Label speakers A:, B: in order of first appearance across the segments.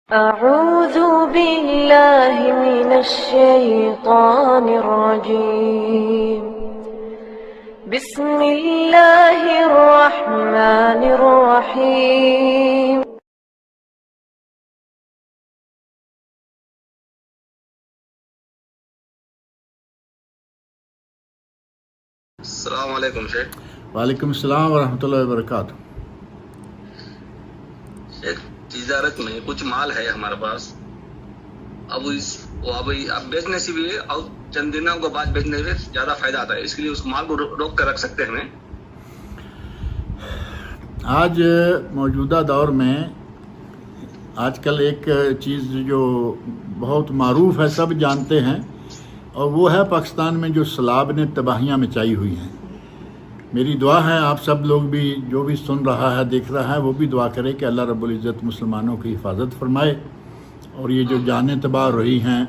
A: أعوذ بالله من الشيطان الرجيم بسم الله الرحمن الرحيم
B: السلام علیکم شیخ۔
C: وعلیکم السلام ورحمۃ اللہ وبرکاتہ۔
B: شیخ، تجارت میں کچھ مال ہے ہمارے پاس، اب بیچنے سے بھی اور چند دنوں کے بعد بیچنے سے زیادہ فائدہ آتا ہے، اس کے لیے اس مال کو روک کر رکھ سکتے ہیں ہمیں؟
C: آج موجودہ دور میں آج کل ایک چیز جو بہت معروف ہے، سب جانتے ہیں، اور وہ ہے پاکستان میں جو سیلاب نے تباہیاں مچائی ہوئی ہیں۔ میری دعا ہے آپ سب لوگ بھی، جو بھی سن رہا ہے دیکھ رہا ہے، وہ بھی دعا کرے کہ اللہ رب العزت مسلمانوں کی حفاظت فرمائے، اور یہ جو جانیں تباہ ہو رہی ہیں،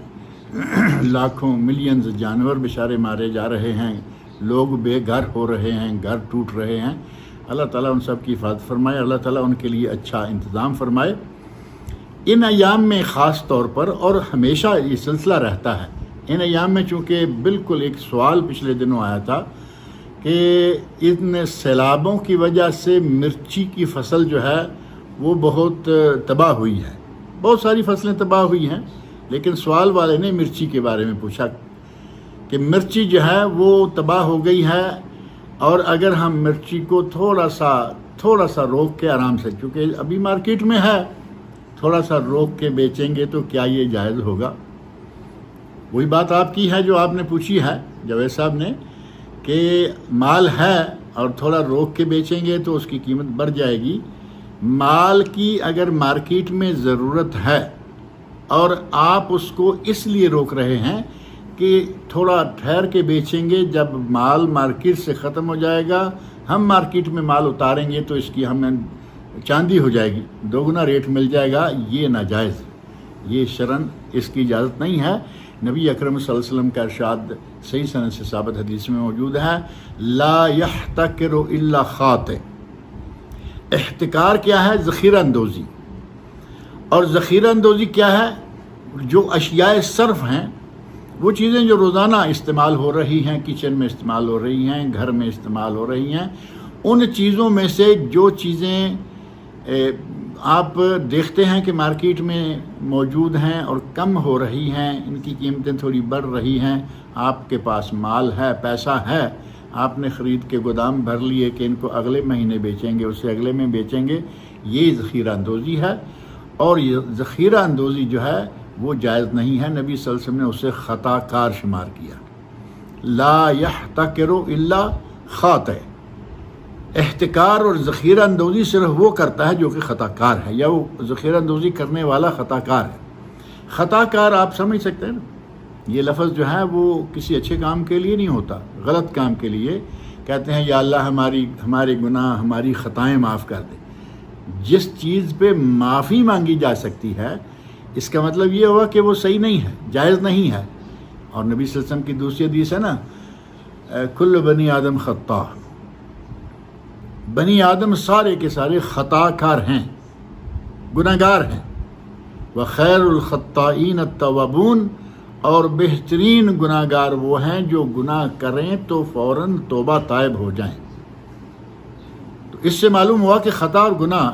C: لاکھوں ملینز جانور بیچارے مارے جا رہے ہیں، لوگ بے گھر ہو رہے ہیں، گھر ٹوٹ رہے ہیں، اللہ تعالیٰ ان سب کی حفاظت فرمائے، اللہ تعالیٰ ان کے لیے اچھا انتظام فرمائے۔ ان ایام میں خاص طور پر، اور ہمیشہ یہ سلسلہ رہتا ہے، ان ایام میں چونکہ بالکل ایک سوال پچھلے دنوں آیا تھا کہ ان سیلابوں کی وجہ سے مرچی کی فصل جو ہے وہ بہت تباہ ہوئی ہے، بہت ساری فصلیں تباہ ہوئی ہیں، لیکن سوال والے نے مرچی کے بارے میں پوچھا کہ مرچی جو ہے وہ تباہ ہو گئی ہے، اور اگر ہم مرچی کو تھوڑا سا روک کے آرام سے، کیونکہ ابھی مارکیٹ میں ہے، تھوڑا سا روک کے بیچیں گے تو کیا یہ جائز ہوگا؟ وہی بات آپ کی ہے جو آپ نے پوچھی ہے جاوید صاحب نے، کہ مال ہے اور تھوڑا روک کے بیچیں گے تو اس کی قیمت بڑھ جائے گی۔ مال کی اگر مارکیٹ میں ضرورت ہے اور آپ اس کو اس لیے روک رہے ہیں کہ تھوڑا ٹھہر کے بیچیں گے، جب مال مارکیٹ سے ختم ہو جائے گا، ہم مارکیٹ میں مال اتاریں گے تو اس کی ہمیں چاندی ہو جائے گی، دوگنا ریٹ مل جائے گا، یہ ناجائز، یہ شرعاً اس کی اجازت نہیں ہے۔ نبی اکرم صلی اللہ علیہ وسلم کا ارشاد صحیح سند سے ثابت حدیث میں موجود ہے، لا یحتکر الا خاطئ۔ احتکار کیا ہے؟ ذخیرہ اندوزی۔ اور ذخیرہ اندوزی کیا ہے؟ جو اشیاء صرف ہیں، وہ چیزیں جو روزانہ استعمال ہو رہی ہیں، کچن میں استعمال ہو رہی ہیں، گھر میں استعمال ہو رہی ہیں، ان چیزوں میں سے جو چیزیں آپ دیکھتے ہیں کہ مارکیٹ میں موجود ہیں اور کم ہو رہی ہیں، ان کی قیمتیں تھوڑی بڑھ رہی ہیں، آپ کے پاس مال ہے، پیسہ ہے، آپ نے خرید کے گودام بھر لیے کہ ان کو اگلے مہینے بیچیں گے، اسے اگلے میں بیچیں گے، یہ ذخیرہ اندوزی ہے، اور یہ ذخیرہ اندوزی جو ہے وہ جائز نہیں ہے۔ نبی صلی اللہ علیہ وسلم نے اسے خطا کار شمار کیا، لا یحتکر الا خاطئ۔ احتکار اور ذخیرہ اندوزی صرف وہ کرتا ہے جو کہ خطا کار ہے، یا وہ ذخیرہ اندوزی کرنے والا خطا کار ہے۔ خطا کار آپ سمجھ سکتے ہیں نا، یہ لفظ جو ہے وہ کسی اچھے کام کے لیے نہیں ہوتا، غلط کام کے لیے کہتے ہیں یا اللہ ہمارے گناہ، ہماری خطائیں معاف کر دے۔ جس چیز پہ معافی مانگی جا سکتی ہے، اس کا مطلب یہ ہوا کہ وہ صحیح نہیں ہے، جائز نہیں ہے۔ اور نبی صلی اللہ علیہ وسلم کی دوسری حدیث ہے نا، کل بنی آدم خطا، بنی آدم سارے کے سارے خطا کار ہیں، گناہ گار ہیں۔ وخیر الخطائین التوابون، اور بہترین گناہ گار وہ ہیں جو گناہ کریں تو فوراً توبہ طائب ہو جائیں۔ تو اس سے معلوم ہوا کہ خطا اور گناہ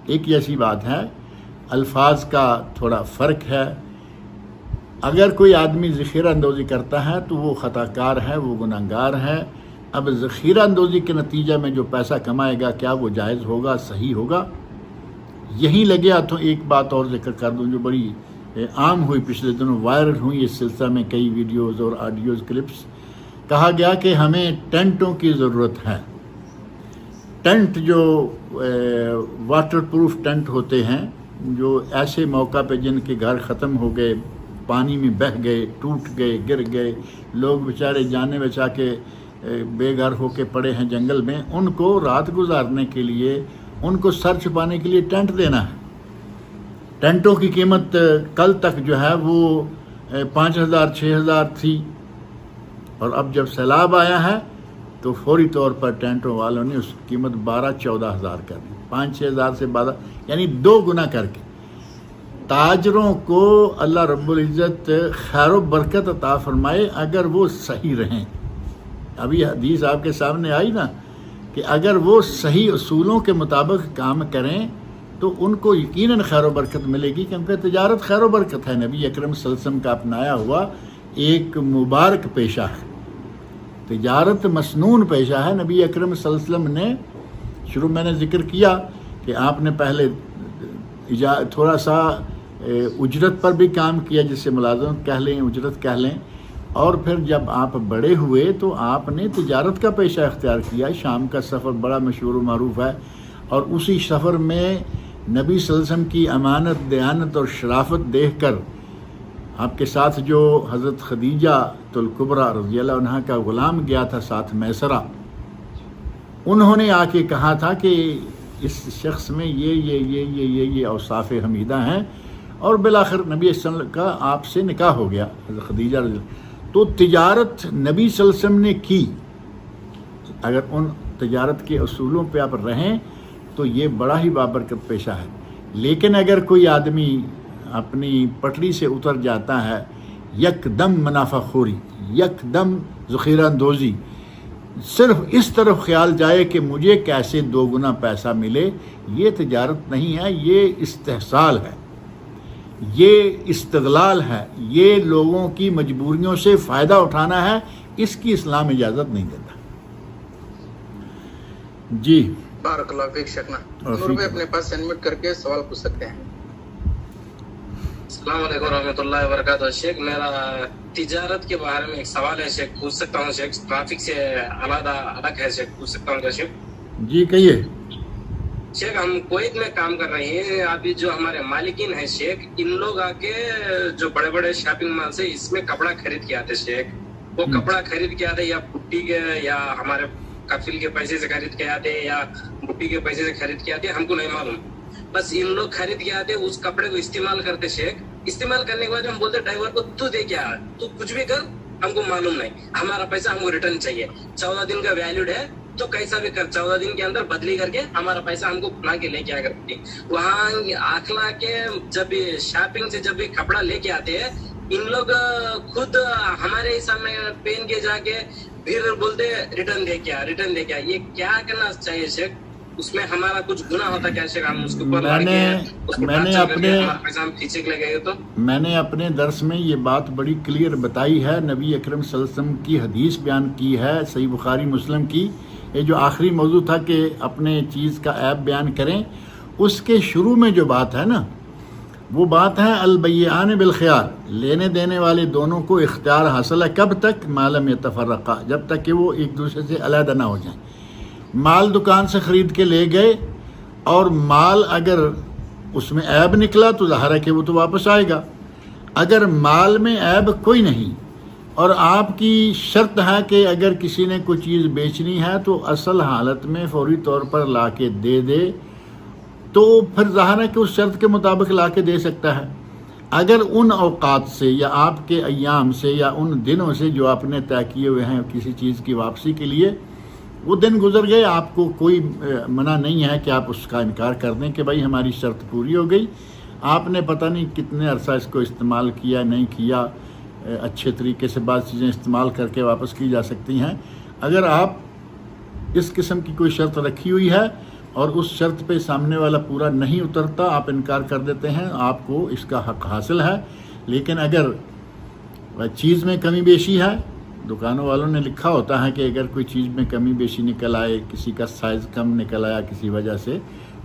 C: ایک ایسی بات ہے، الفاظ کا تھوڑا فرق ہے۔ اگر کوئی آدمی ذخیرہ اندوزی کرتا ہے تو وہ خطا کار ہے، وہ گناہ گار ہے۔ اب ذخیرہ اندوزی کے نتیجہ میں جو پیسہ کمائے گا، کیا وہ جائز ہوگا، صحیح ہوگا؟ یہیں لگے ہاتھوں ایک بات اور ذکر کر دوں جو بڑی عام ہوئی، پچھلے دنوں وائرل ہوئی اس سلسلہ میں کئی ویڈیوز اور آڈیوز کلپس۔ کہا گیا کہ ہمیں ٹینٹوں کی ضرورت ہے۔ ٹینٹ جو واٹر پروف ٹینٹ ہوتے ہیں، جو ایسے موقع پہ جن کے گھر ختم ہو گئے، پانی میں بہہ گئے، ٹوٹ گئے، گر گئے، لوگ بیچارے جانے بچا کے بے گھر ہو کے پڑے ہیں جنگل میں، ان کو رات گزارنے کے لیے، ان کو سر چھپانے کے لیے ٹینٹ دینا ہے۔ ٹینٹوں کی قیمت کل تک جو ہے وہ 5,000 6,000 تھی، اور اب جب سیلاب آیا ہے تو فوری طور پر ٹینٹوں والوں نے اس کی قیمت 12,000 14,000 کر دی، 5,000 6,000 سے 12، یعنی 2 گنا کر کے۔ تاجروں کو اللہ رب العزت خیر و برکت عطا فرمائے اگر وہ صحیح رہیں. ابھی حدیث آپ کے سامنے آئی نا کہ اگر وہ صحیح اصولوں کے مطابق کام کریں تو ان کو یقیناً خیر و برکت ملے گی، کیونکہ تجارت خیر و برکت ہے. نبی اکرم صلی اللہ علیہ وسلم کا اپنایا ہوا ایک مبارک پیشہ ہے. تجارت مسنون پیشہ ہے. نبی اکرم صلی اللہ علیہ وسلم نے شروع میں نے ذکر کیا کہ آپ نے پہلے تھوڑا سا اجرت پر بھی کام کیا، جس سے ملازمت کہہ لیں، اجرت کہہ لیں، اور پھر جب آپ بڑے ہوئے تو آپ نے تجارت کا پیشہ اختیار کیا. شام کا سفر بڑا مشہور و معروف ہے، اور اسی سفر میں نبی صلی اللہ علیہ وسلم کی امانت، دیانت اور شرافت دیکھ کر آپ کے ساتھ جو حضرت خدیجہ الکبریٰ رضی اللہ عنہا کا غلام گیا تھا ساتھ میسرہ، انہوں نے آ کے کہا تھا کہ اس شخص میں یہ اوصاف حمیدہ ہیں، اور بالآخر نبی صلی اللہ علیہ وسلم کا آپ سے نکاح ہو گیا حضرت خدیجہ رضی اللہ. تو تجارت نبی صلی اللہ علیہ وسلم نے کی. اگر ان تجارت کے اصولوں پہ آپ رہیں تو یہ بڑا ہی بابرکت پیشہ ہے. لیکن اگر کوئی آدمی اپنی پٹری سے اتر جاتا ہے، یک دم منافع خوری، یک دم ذخیرہ اندوزی، صرف اس طرف خیال جائے کہ مجھے کیسے 2 گنا پیسہ ملے، یہ تجارت نہیں ہے، یہ استحصال ہے، یہ استغلال ہے، یہ لوگوں کی مجبوریوں سے فائدہ اٹھانا ہے. اس کی اسلام اجازت نہیں دیتا. جی
D: بارک اللہ فیک. شیخنا نور بھائی اپنے پاس انمٹ کر کے سوال پوچھ سکتے ہیں.
E: السلام علیکم ورحمۃ اللہ وبرکاتہ. شیخ میرا تجارت کے بارے میں ایک سوال ہے شیخ، پوچھ سکتا ہوں شیخ؟ ٹرافک سے الگ ہے شیخ، پوچھ سکتا ہوں کیا شیخ؟
C: جی کہیے.
E: شیخ ہم کویت میں کام کر رہے ہیں، ابھی جو ہمارے مالکین ہیں شیخ، ان لوگ آ کے جو بڑے بڑے شاپنگ مال سے اس میں کپڑا خرید کے آتے شیخ. وہ کپڑا خرید کے آتے یا پٹی کے یا ہمارے کفیل کے پیسے سے خرید کے آتے یا بٹی کے پیسے سے خرید کے آتے، ہم کو نہیں معلوم. بس ان لوگ خرید کے آتے، اس کپڑے کو استعمال کرتے شیخ. استعمال کرنے کے بعد ہم بولتے ڈرائیور کو تو دے کیا، تو کچھ بھی کر، ہم کو معلوم نہیں، ہمارا پیسہ ہم کو ریٹرن چاہیے. 14 دن کا ویلڈ ہے تو کیسا بھی کر 14 دن کے اندر بدلی کر کے ہمارا پیسہ ہم کو بنا کے لے کے آ کرتے. وہاں آخلا کے جب شاپنگ سے جب بھی کپڑا لے کے آتے ہیں، ان لوگ خود ہمارے حساب میں پہن کے جا کے پھر بولتے ریٹرن دے کیا، ریٹرن دے کیا. یہ کیا کرنا چاہیے شیخ؟ اس میں ہمارا کچھ گناہ ہوتا کیا شیخ؟ ہم اس کے اوپر
C: میں نے اپنے درس میں یہ بات بڑی کلیئر بتائی ہے. نبی اکرم صلی اللہ علیہ وسلم کی حدیث بیان کی ہے صحیح بخاری مسلم کی. یہ جو آخری موضوع تھا کہ اپنے چیز کا عیب بیان کریں، اس کے شروع میں جو بات ہے نا، وہ بات ہے البیعان بالخیار. لینے دینے والے دونوں کو اختیار حاصل ہے. کب تک؟ ما لم یتفرقا، جب تک کہ وہ ایک دوسرے سے علیحدہ نہ ہو جائیں. مال دکان سے خرید کے لے گئے اور مال اگر اس میں عیب نکلا تو ظاہر ہے کہ وہ تو واپس آئے گا. اگر مال میں عیب کوئی نہیں اور آپ کی شرط ہے کہ اگر کسی نے کوئی چیز بیچنی ہے تو اصل حالت میں فوری طور پر لا کے دے دے، تو پھر ظاہر ہے کہ اس شرط کے مطابق لا کے دے سکتا ہے. اگر ان اوقات سے یا آپ کے ایام سے یا ان دنوں سے جو آپ نے طے کیے ہوئے ہیں کسی چیز کی واپسی کے لیے، وہ دن گزر گئے، آپ کو کوئی منع نہیں ہے کہ آپ اس کا انکار کر دیں کہ بھائی ہماری شرط پوری ہو گئی. آپ نے پتہ نہیں کتنے عرصہ اس کو استعمال کیا نہیں کیا، اچھے طریقے سے بعض چیزیں استعمال کر کے واپس کی جا سکتی ہیں. اگر آپ اس قسم کی کوئی شرط رکھی ہوئی ہے اور اس شرط پہ سامنے والا پورا نہیں اترتا، آپ انکار کر دیتے ہیں، آپ کو اس کا حق حاصل ہے. لیکن اگر چیز میں کمی بیشی ہے، دکانوں والوں نے لکھا ہوتا ہے کہ اگر کوئی چیز میں کمی بیشی نکل آئے، کسی کا سائز کم نکل آیا کسی وجہ سے،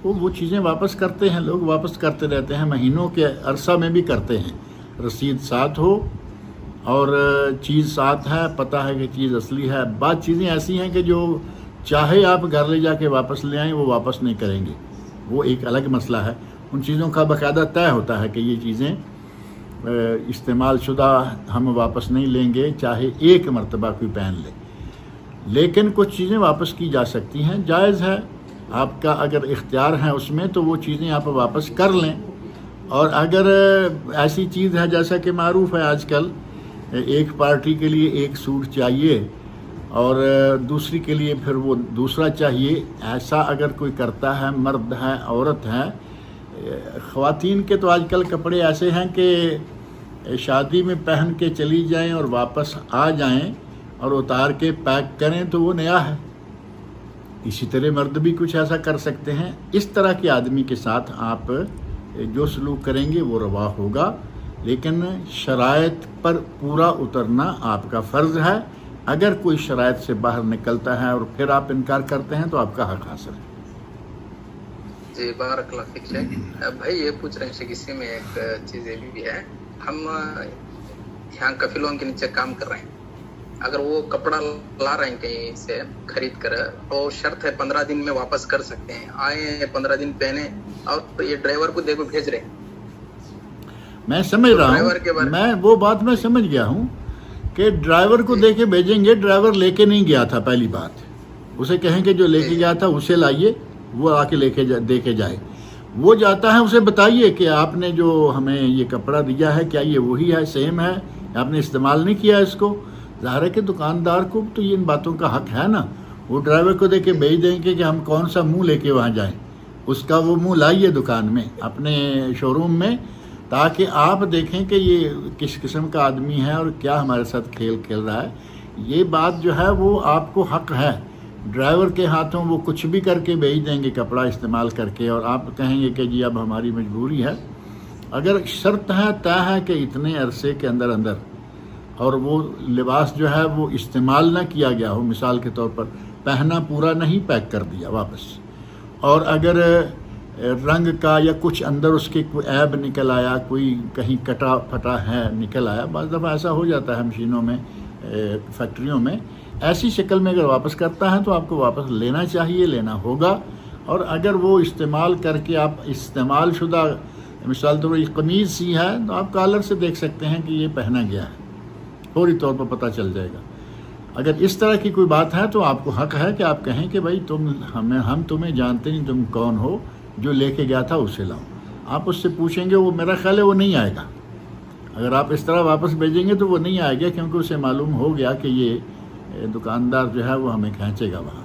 C: وہ چیزیں واپس کرتے ہیں. لوگ واپس کرتے رہتے ہیں، مہینوں کے عرصہ میں بھی کرتے ہیں. رسید ساتھ ہو اور چیز ساتھ ہے، پتہ ہے کہ چیز اصلی ہے. بعض چیزیں ایسی ہیں کہ جو چاہے آپ گھر لے جا کے واپس لے آئیں وہ واپس نہیں کریں گے، وہ ایک الگ مسئلہ ہے. ان چیزوں کا باقاعدہ طے ہوتا ہے کہ یہ چیزیں استعمال شدہ ہم واپس نہیں لیں گے، چاہے ایک مرتبہ کوئی پہن لے. لیکن کچھ چیزیں واپس کی جا سکتی ہیں، جائز ہے. آپ کا اگر اختیار ہے اس میں تو وہ چیزیں آپ واپس کر لیں. اور اگر ایسی چیز ہے جیسا کہ معروف ہے آج کل، ایک پارٹی کے لیے ایک سوٹ چاہیے اور دوسری کے لیے پھر وہ دوسرا چاہیے، ایسا اگر کوئی کرتا ہے، مرد ہے عورت ہے، خواتین کے تو آج کل کپڑے ایسے ہیں کہ شادی میں پہن کے چلی جائیں اور واپس آ جائیں اور اتار کے پیک کریں تو وہ نیا ہے. اسی طرح مرد بھی کچھ ایسا کر سکتے ہیں. اس طرح کے آدمی کے ساتھ آپ جو سلوک کریں گے وہ روا ہوگا، لیکن شرائط پر پورا اترنا آپ کا فرض ہے. اگر کوئی شرائط سے باہر نکلتا ہے اور پھر آپ انکار کرتے ہیں تو آپ کا حق حاصل ہے.
D: جی بارک اللہ فیک شیخ. بھائی یہ پوچھ رہے ہیں شیخ، اسی میں ایک چیز یہ بھی ہے، ہم یہاں کفیلوں کے نیچے کام کر رہے ہیں، اگر وہ کپڑا لا رہے ہیں کہیں سے خرید کر اور شرط ہے 15 دن میں واپس کر سکتے ہیں، آئے 15 دن پہنے اور یہ ڈرائیور کو دیکھو بھیج رہے ہیں.
C: میں سمجھ رہا ہوں، میں وہ بات میں سمجھ گیا ہوں کہ ڈرائیور کو دے کے بھیجیں گے. ڈرائیور لے کے نہیں گیا تھا، پہلی بات اسے کہیں کہ جو لے کے گیا تھا اسے لائیے، وہ آ کے دے کے جائے. وہ جاتا ہے، اسے بتائیے کہ آپ نے جو ہمیں یہ کپڑا دیا ہے کیا یہ وہی ہے، سیم ہے، آپ نے استعمال نہیں کیا اس کو. ظاہر ہے کہ دکاندار کو تو یہ ان باتوں کا حق ہے نا. وہ ڈرائیور کو دے کے بھیج دیں کہ ہم کون سا منہ لے کے وہاں جائیں، اس کا وہ منہ لائیے دکان میں، اپنے شو روم میں، تاکہ آپ دیکھیں کہ یہ کس قسم کا آدمی ہے اور کیا ہمارے ساتھ کھیل کھیل رہا ہے. یہ بات جو ہے وہ آپ کو حق ہے. ڈرائیور کے ہاتھوں وہ کچھ بھی کر کے بھیج دیں گے کپڑا استعمال کر کے، اور آپ کہیں گے کہ جی اب ہماری مجبوری ہے. اگر شرط ہے، طے ہے کہ اتنے عرصے کے اندر اور وہ لباس جو ہے وہ استعمال نہ کیا گیا ہو، مثال کے طور پر پہنا پورا نہیں، پیک کر دیا واپس، اور اگر رنگ کا یا کچھ اندر اس کے کوئی عیب نکل آیا، کوئی کہیں کٹا پھٹا ہے نکل آیا، بعض دفعہ ایسا ہو جاتا ہے مشینوں میں، فیکٹریوں میں، ایسی شکل میں اگر واپس کرتا ہے تو آپ کو واپس لینا چاہیے، لینا ہوگا. اور اگر وہ استعمال کر کے آپ استعمال شدہ مثال طور پر یہ قمیض سی ہے تو آپ کالر سے دیکھ سکتے ہیں کہ یہ پہنا گیا ہے، فوری طور پر پتہ چل جائے گا. اگر اس طرح کی کوئی بات ہے تو آپ کو حق ہے کہ آپ کہیں کہ بھائی ہم تمہیں جانتے نہیں، تم کون ہو، جو لے کے گیا تھا اسے لاؤ. آپ اس سے پوچھیں گے، وہ میرا خیال ہے وہ نہیں آئے گا. اگر آپ اس طرح واپس بھیجیں گے تو وہ نہیں آئے گا، کیونکہ اسے معلوم ہو گیا کہ یہ دکاندار جو ہے وہ ہمیں کھینچے گا وہاں.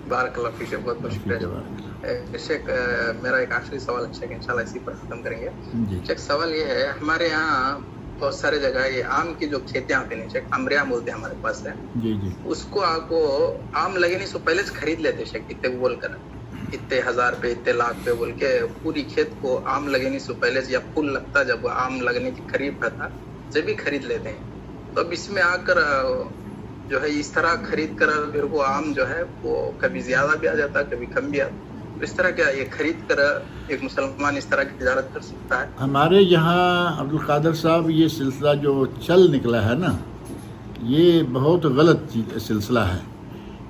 D: بارک اللہ فیک، بہت بہت شکریہ شیخ. میرا ایک آخری سوال ہے شیخ، انشاءاللہ اسی پر ختم کریں گے. شیخ سوال یہ ہے، ہمارے یہاں بہت سارے جگہ یہ آم کی جو کھیتیاں ہوتی ہیں شیخ، امریا بولتے ہیں ہمارے پاس ہے، اس کو آپ کو آم لگنے سے پہلے سے خرید لیتے شیخ، اتنے بول کر اتنے 1000 پہ اتنے لاکھ پہ بول کے پوری کھیت کو آم لگنے سے پہلے سے، یا پھول لگتا جب آم لگنے کی قریب رہتا جب بھی خرید لیتے ہیں. تو اب اس میں آ کر جو ہے اس طرح خرید کر پھر وہ آم جو ہے وہ کبھی زیادہ بھی آ جاتا ہے کبھی کم بھی آتا. اس طرح کیا یہ خرید کر ایک مسلمان اس طرح کی تجارت کر سکتا ہے؟
C: ہمارے یہاں عبدالقادر صاحب یہ سلسلہ جو چل نکلا ہے نا، یہ بہت غلط سلسلہ ہے.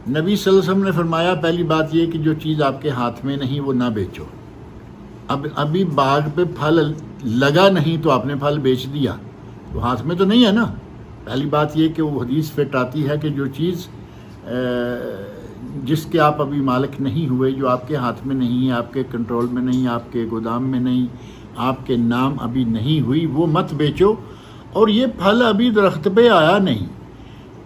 C: نبی صلی اللہ علیہ وسلم نے فرمایا، پہلی بات یہ کہ جو چیز آپ کے ہاتھ میں نہیں وہ نہ بیچو. ابھی باغ پہ پھل لگا نہیں تو آپ نے پھل بیچ دیا، تو ہاتھ میں تو نہیں ہے نا. پہلی بات یہ کہ وہ حدیث فٹ آتی ہے کہ جو چیز جس کے آپ ابھی مالک نہیں ہوئے، جو آپ کے ہاتھ میں نہیں ہے، آپ کے کنٹرول میں نہیں، آپ کے گودام میں نہیں، آپ کے نام ابھی نہیں ہوئی، وہ مت بیچو. اور یہ پھل ابھی درخت پہ آیا نہیں،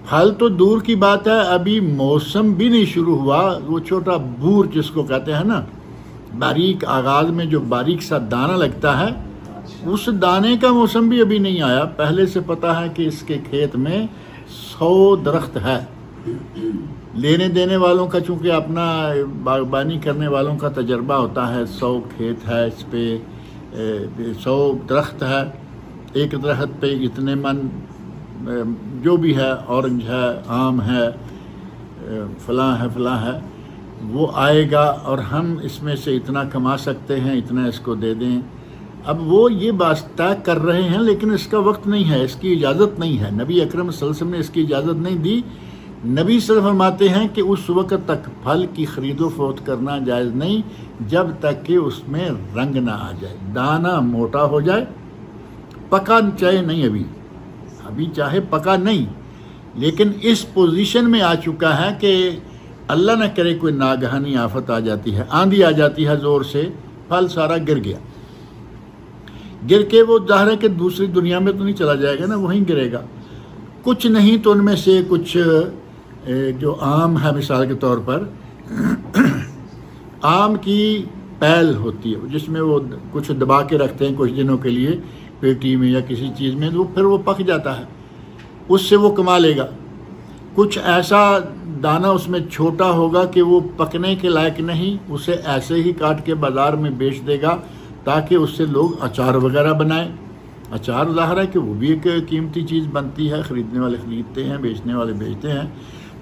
C: پھل تو دور کی بات ہے، ابھی موسم بھی نہیں شروع ہوا. وہ چھوٹا بور جس کو کہتے ہیں نا، باریک آغاز میں جو باریک سا دانہ لگتا ہے، اس دانے کا موسم بھی ابھی نہیں آیا. پہلے سے پتا ہے کہ اس کے کھیت میں 100 درخت ہے. لینے دینے والوں کا چونکہ اپنا باغبانی کرنے والوں کا تجربہ ہوتا ہے، 100 کھیت ہے، اس پہ 100 درخت ہے، ایک درخت پہ اتنے من جو بھی ہے، اورنج ہے، آم ہے، فلاں ہے، وہ آئے گا اور ہم اس میں سے اتنا کما سکتے ہیں، اتنا اس کو دے دیں. اب وہ یہ بات طے کر رہے ہیں، لیکن اس کا وقت نہیں ہے، اس کی اجازت نہیں ہے. نبی اکرم صلی اللہ علیہ وسلم نے اس کی اجازت نہیں دی. نبی صلی اللہ علیہ وسلم فرماتے ہیں کہ اس وقت تک پھل کی خرید و فروخت کرنا جائز نہیں جب تک کہ اس میں رنگ نہ آ جائے، دانہ موٹا ہو جائے، پکا چاہے نہیں، ابھی چاہے پکا نہیں، لیکن اس پوزیشن میں آ چکا ہے کہ اللہ نہ کرے کوئی ناگہانی آفت آ جاتی ہے، آندھی آ جاتی ہے زور سے، پھل سارا گر گیا. گر کے وہ ظاہر ہے کہ دوسری دنیا میں تو نہیں چلا جائے گا نا، وہیں گرے گا. کچھ نہیں تو ان میں سے کچھ جو آم ہے مثال کے طور پر، آم کی پیل ہوتی ہے جس میں وہ کچھ دبا کے رکھتے ہیں کچھ دنوں کے لیے پیٹی میں یا کسی چیز میں، تو پھر وہ پک جاتا ہے، اس سے وہ کما لے گا۔ کچھ ایسا دانہ اس میں چھوٹا ہوگا کہ وہ پکنے کے لائق نہیں، اسے ایسے ہی کاٹ کے بازار میں بیچ دے گا تاکہ اس سے لوگ اچار وغیرہ بنائیں۔ اچار ظاہر ہے کہ وہ بھی ایک قیمتی چیز بنتی ہے، خریدنے والے خریدتے ہیں، بیچنے والے بیچتے ہیں۔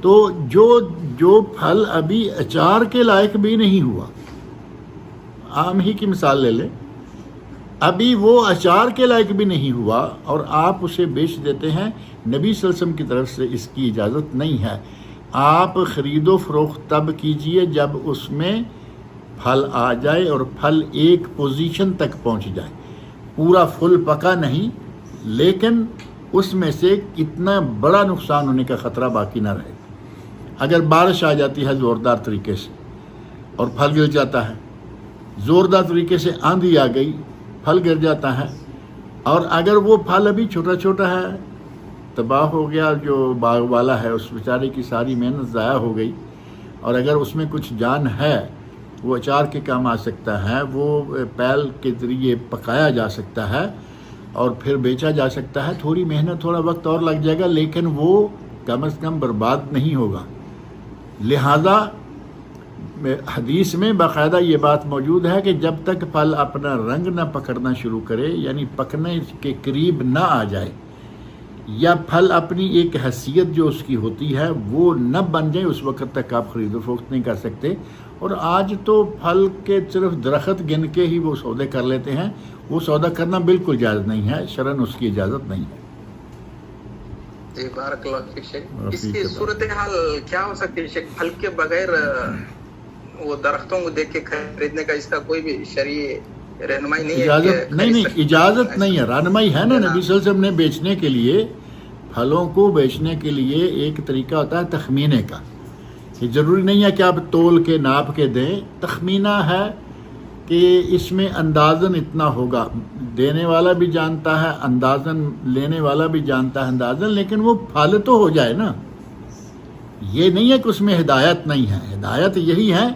C: تو جو پھل ابھی اچار کے لائق بھی نہیں ہوا، آم ہی کی مثال لے لیں، ابھی وہ اچار کے لائق بھی نہیں ہوا اور آپ اسے بیچ دیتے ہیں، نبی صلی اللہ علیہ وسلم کی طرف سے اس کی اجازت نہیں ہے۔ آپ خرید و فروخت تب کیجئے جب اس میں پھل آ جائے اور پھل ایک پوزیشن تک پہنچ جائے، پورا پھل پکا نہیں لیکن اس میں سے کتنا بڑا نقصان ہونے کا خطرہ باقی نہ رہے۔ اگر بارش آ جاتی ہے زوردار طریقے سے اور پھل گر جاتا ہے، زوردار طریقے سے آندھی آ گئی، پھل گر جاتا ہے، اور اگر وہ پھل ابھی چھوٹا چھوٹا ہے، تباہ ہو گیا، جو باغ والا ہے اس بیچارے کی ساری محنت ضائع ہو گئی، اور اگر اس میں کچھ جان ہے وہ اچار کے کام آ سکتا ہے، وہ پیل کے ذریعے پکایا جا سکتا ہے اور پھر بیچا جا سکتا ہے۔ تھوڑی محنت تھوڑا وقت اور لگ جائے گا لیکن وہ کم از کم برباد نہیں ہوگا۔ لہذا حدیث میں باقاعدہ یہ بات موجود ہے کہ جب تک پھل اپنا رنگ نہ پکڑنا شروع کرے، یعنی پکنے کے قریب نہ آ جائے، یا پھل اپنی ایک حیثیت جو اس کی ہوتی ہے وہ نہ بن جائے، اس وقت تک آپ خرید و فروخت نہیں کر سکتے۔ اور آج تو پھل کے صرف درخت گن کے ہی وہ سودے کر لیتے ہیں، وہ سودا کرنا بالکل جائز نہیں ہے، شرعاً اس کی اجازت نہیں ہے۔
D: جی بارک اللہ فیک شیخ، اس کی صورتحال کیا ہو سکتی ہے شیخ؟ پھل کے بغیر وہ درختوں کو دیکھ کے خریدنے کا اس کا کوئی بھی شرعی رہنمائی نہیں ہے؟
C: اجازت نہیں، اجازت نہیں ہے، رہنمائی ہے نا۔ نبی صلی اللہ علیہ وسلم نے بیچنے کے لیے، پھلوں کو بیچنے کے لیے ایک طریقہ ہوتا ہے تخمینے کا، یہ ضروری نہیں ہے کہ آپ تول کے ناپ کے دیں، تخمینہ ہے کہ اس میں اندازن اتنا ہوگا، دینے والا بھی جانتا ہے اندازن، لینے والا بھی جانتا ہے اندازن، لیکن وہ پھل تو ہو جائے نا۔ یہ نہیں ہے کہ اس میں ہدایت نہیں ہے، ہدایت یہی ہے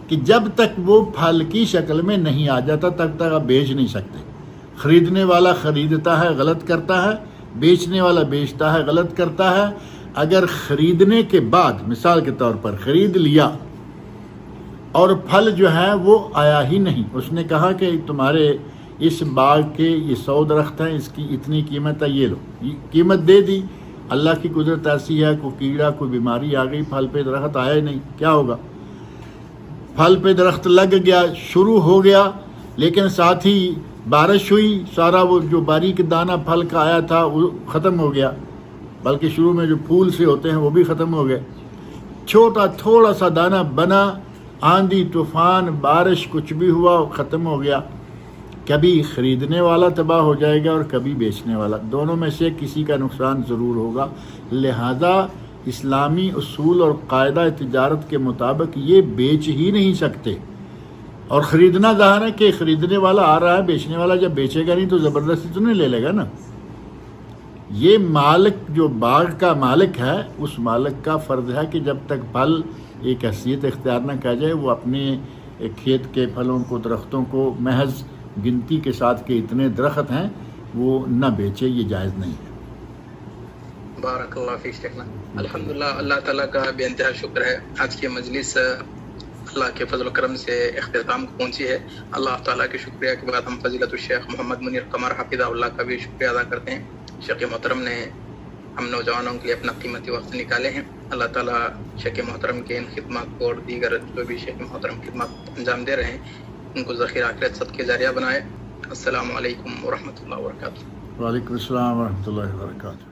C: کہ جب تک وہ پھل کی شکل میں نہیں آ جاتا تب تک آپ بیچ نہیں سکتے۔ خریدنے والا خریدتا ہے غلط کرتا ہے، بیچنے والا بیچتا ہے غلط کرتا ہے۔ اگر خریدنے کے بعد مثال کے طور پر خرید لیا اور پھل جو ہے وہ آیا ہی نہیں، اس نے کہا کہ تمہارے اس باغ کے یہ 100 درخت ہیں، اس کی اتنی قیمت ہے، یہ لو، قیمت دے دی۔ اللہ کی قدرت ایسی ہے، کوئی کیڑا کوئی بیماری آ گئی، پھل پہ درخت آیا ہی نہیں، کیا ہوگا؟ پھل پہ درخت لگ گیا، شروع ہو گیا، لیکن ساتھ ہی بارش ہوئی، سارا وہ جو باریک دانہ پھل کا آیا تھا وہ ختم ہو گیا، بلکہ شروع میں جو پھول سے ہوتے ہیں وہ بھی ختم ہو گئے۔ چھوٹا تھوڑا سا دانہ بنا، آندھی طوفان بارش کچھ بھی ہوا ختم ہو گیا۔ کبھی خریدنے والا تباہ ہو جائے گا اور کبھی بیچنے والا، دونوں میں سے کسی کا نقصان ضرور ہوگا۔ لہذا اسلامی اصول اور قاعدہ تجارت کے مطابق یہ بیچ ہی نہیں سکتے، اور خریدنا ظاہر ہے کہ خریدنے والا آ رہا ہے، بیچنے والا جب بیچے گا نہیں تو زبردستی تو نہیں لے لے گا نا۔ یہ مالک جو باغ کا مالک ہے، اس مالک کا فرض ہے کہ جب تک پھل ایک حیثیت اختیار نہ کیا جائے، وہ اپنے کھیت کے پھلوں کو، درختوں کو محض گنتی کے ساتھ کہ اتنے درخت ہیں وہ نہ بیچے، یہ جائز نہیں ہے۔
D: بارک اللہ فیک شیخنا، الحمدللہ اللہ تعالیٰ کا بے انتہا شکر ہے، آج کی مجلس اللہ کے فضل و کرم سے اختتام کو پہنچی ہے۔ اللہ تعالیٰ کے شکریہ کے بعد ہم فضیلت الشیخ محمد منیر قمر حفظہ اللہ کا بھی شکریہ ادا کرتے ہیں۔ شیخ محترم نے ہم نوجوانوں کے لیے اپنا قیمتی وقت نکالے ہیں۔ اللہ تعالیٰ شیخ محترم کے ان خدمات کو اور دیگر جو بھی شیخ محترم خدمات انجام دے رہے ہیں ان کو ذخیرہ آخرت صدقے جاریہ بنائے۔ السلام علیکم ورحمۃ اللہ وبرکاتہ۔
C: وعلیکم السلام ورحمۃ اللہ وبرکاتہ۔